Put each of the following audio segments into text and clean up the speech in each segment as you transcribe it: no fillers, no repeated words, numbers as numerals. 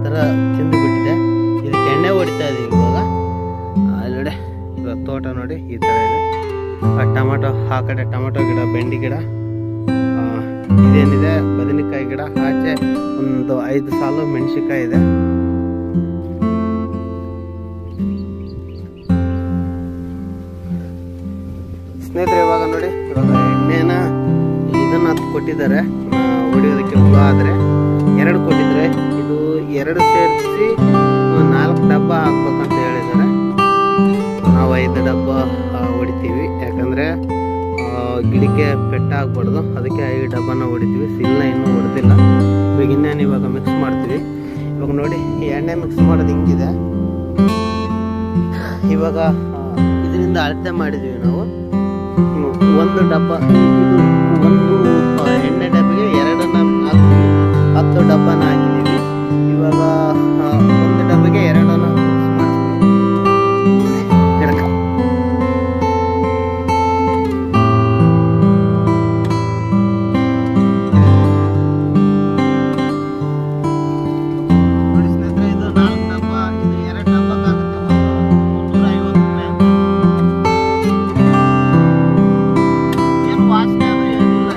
ಥರ ತಿಂದು ಬಿಟ್ಟಿದೆ. ಇದಕ್ಕೆ ಎಣ್ಣೆ ಹೊಡಿತಾ ಇದೀವಿ ಇವಾಗ. ಅಲ್ಲಿ ನೋಡಿ ಇವಾಗ ತೋಟ ನೋಡಿ ಈ ಥರ ಇದೆ. ಟೊಮೊಟೊ ಆ ಕಡೆ ಟೊಮೊಟೊ ಗಿಡ, ಬೆಂಡಿ ಗಿಡ, ಇದೇನಿದೆ ಬದನೆಕಾಯಿ ಗಿಡ, ಆಚೆ ಒಂದು 5 ಸಾಲು ಮೆಣಸಿನ್ಕಾಯಿ ಇದೆ. ಸ್ನೇಹಿತರೆ ಇವಾಗ ನೋಡಿ, ಇವಾಗ ಎಣ್ಣೆನ ಇದನ್ನ ಕೊಟ್ಟಿದ್ದಾರೆ ಹೊಡಿಯೋದಕ್ಕೆ. ಹುಳ ಆದರೆ 2 ಕೊಟ್ಟಿದ್ದಾರೆ. ಇದು 2 ಸೇರಿಸಿ 4 ಡಬ್ಬ ಹಾಕ್ಬೇಕಂತ ಹೇಳಿದ್ದಾರೆ. ನಾವು 5 ಡಬ್ಬ ಹೊಡಿತೀವಿ, ಯಾಕಂದರೆ ಗಿಡಕ್ಕೆ ಪೆಟ್ಟಾಗಬಾರ್ದು. ಅದಕ್ಕೆ 5 ಡಬ್ಬನ ಹೊಡಿತೀವಿ. ಸಿಲ್ನ ಇನ್ನೂ ಹೊಡೆದಿಲ್ಲ. ಇವಾಗ ಇನ್ನೇನು ಇವಾಗ ಮಿಕ್ಸ್ ಮಾಡ್ತೀವಿ. ಇವಾಗ ನೋಡಿ ಈ ಎಣ್ಣೆ ಮಿಕ್ಸ್ ಮಾಡೋದು ಹಿಂಗಿದೆ. ಇವಾಗ ಇದರಿಂದ ಅಳತೆ ಮಾಡಿದ್ದೀವಿ ನಾವು. 1 ಡಬ್ಬ, ಇದು 1 ಎಣ್ಣೆ ಡಬ್ಬಿಗೆ 2ನ್ನ ಹಾಕ್ತೀವಿ. 10 ಡಬ್ಬನ ಹಾಕಿದ್ದೀವಿ. ಇವಾಗ 1 ಡಬ್ಬಿಗೆ 2ನ್ನ ಮಿಕ್ಸ್ ಮಾಡ್ತೀವಿ. ನೋಡಿ ಸ್ನೇಹಿತರೆ, ಇದು 4 ಡಬ್ಬ, ಇದು 2 ಡಬ್ಬಕ್ಕಾಗುತ್ತೆ 350 ರೂಪಾಯಿ. ಏನು ವಾಸನೆ ಅದು ಏನಿಲ್ಲ.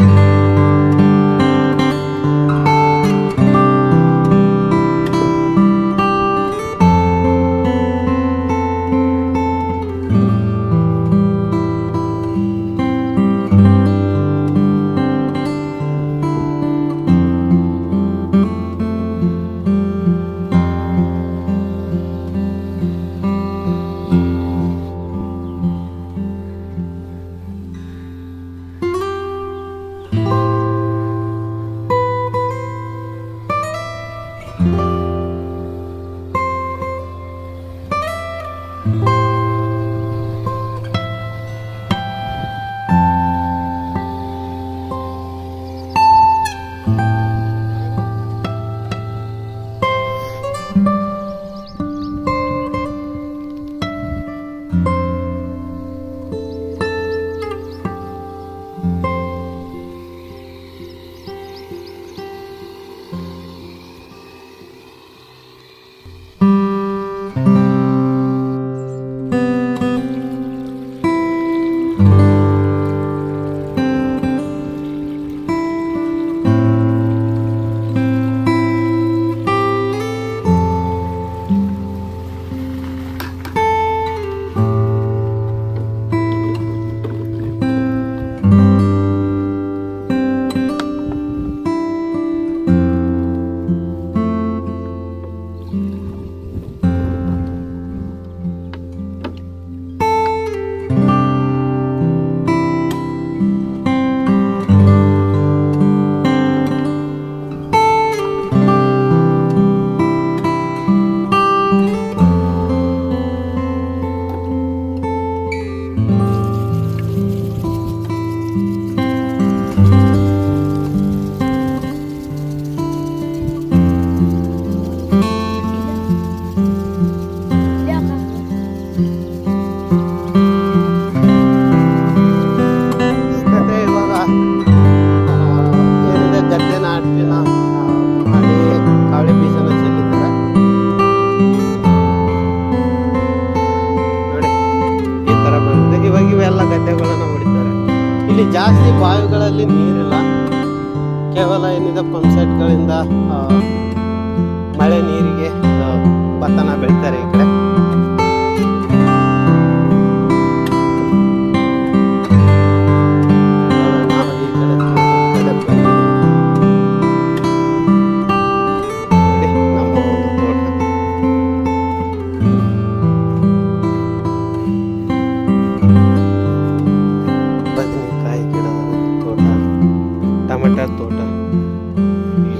ಇಲ್ಲಿ ಜಾಸ್ತಿ ಬಾವಿಗಳಲ್ಲಿ ನೀರಿಲ್ಲ. ಕೇವಲ ಏನಿದೆ ಪಂಪ್ ಸೆಟ್ಗಳಿಂದ ಮಳೆ ನೀರಿಗೆ ಭತ್ತನ ಬೆಳಿತಾರೆ ಈ ಕಡೆ. ತೋಟ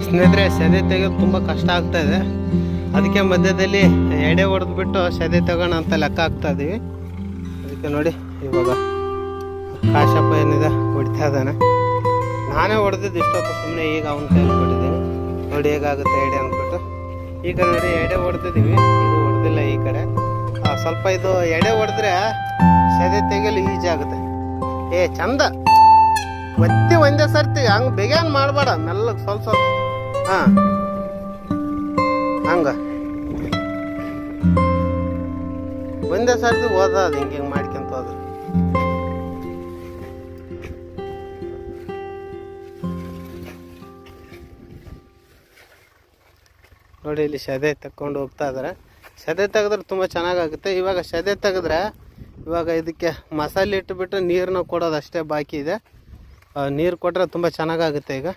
ಸ್ನೇಹಿತರೆ, ಸೆದೆ ತೆಗೆದು ತುಂಬ ಕಷ್ಟ ಆಗ್ತಾ ಇದೆ. ಅದಕ್ಕೆ ಮಧ್ಯದಲ್ಲಿ ಎಡೆ ಹೊಡೆದ್ಬಿಟ್ಟು ಸೆದೆ ತೆಗೋಣ ಅಂತ ಲೆಕ್ಕ ಹಾಕ್ತಾ ಇದೀವಿ. ಅದಕ್ಕೆ ನೋಡಿ ಇವಾಗ ಕಾಶಪ್ಪ ಏನಿದೆ ಹೊಡಿತಾ ಇದ್ದಾನೆ. ನಾನೇ ಹೊಡೆದಿದ್ದು ಇಷ್ಟೊತ್ತು ಸುಮ್ಮನೆ, ಈಗ ಅವನ ಕೈಯಲ್ಲಿ ಕೊಟ್ಟಿದ್ದೀನಿ. ನೋಡಿ ಹೇಗಾಗುತ್ತೆ ಎಡೆ ಅಂದ್ಬಿಟ್ಟು. ಈಗ ನೋಡಿ ಎಡೆ ಹೊಡೆದಿದ್ದೀವಿ, ಇದು ಹೊಡೆದಿಲ್ಲ ಈ ಕಡೆ. ಸ್ವಲ್ಪ ಇದು ಎಡೆ ಹೊಡೆದ್ರೆ ಸೆದೆ ತೆಗೆಯಲು ಈಜಿ ಆಗುತ್ತೆ. ಚಂದ ಒತ್ತಿ ಒಂದೇ ಸರ್ತಿ ಹಂಗೆ ಬೇಗನ್ ಮಾಡಬೇಡ, ಮೆಲ್ಲಗೆ ಸ್ವಲ್ಪ ಸ್ವಲ್ಪ. ಹಂಗ ಒಂದೇ ಸರ್ತಿ ಓದ ಅದು ಹಿಂಗೆ ಮಾಡ್ಕೊಂತ ಹೋದ್ರೆ. ನೋಡಿ ಇಲ್ಲಿ ಸೆದೆ ತಕ್ಕೊಂಡು ಹೋಗ್ತಾ ಇದಾರೆ. ಸೆದೆ ತೆಗೆದ್ರೆ ತುಂಬ ಚೆನ್ನಾಗಾಗುತ್ತೆ. ಇವಾಗ ಸೆದೆ ತೆಗೆದ್ರೆ ಇವಾಗ ಇದಕ್ಕೆ ಮಸಾಲೆ ಇಟ್ಟುಬಿಟ್ಟು ನೀರನ್ನ ಕೊಡೋದು ಅಷ್ಟೇ ಬಾಕಿ ಇದೆ. ನೀರು ಕೊಟ್ಟರೆ ತುಂಬ ಚೆನ್ನಾಗಾಗುತ್ತೆ ಈಗ.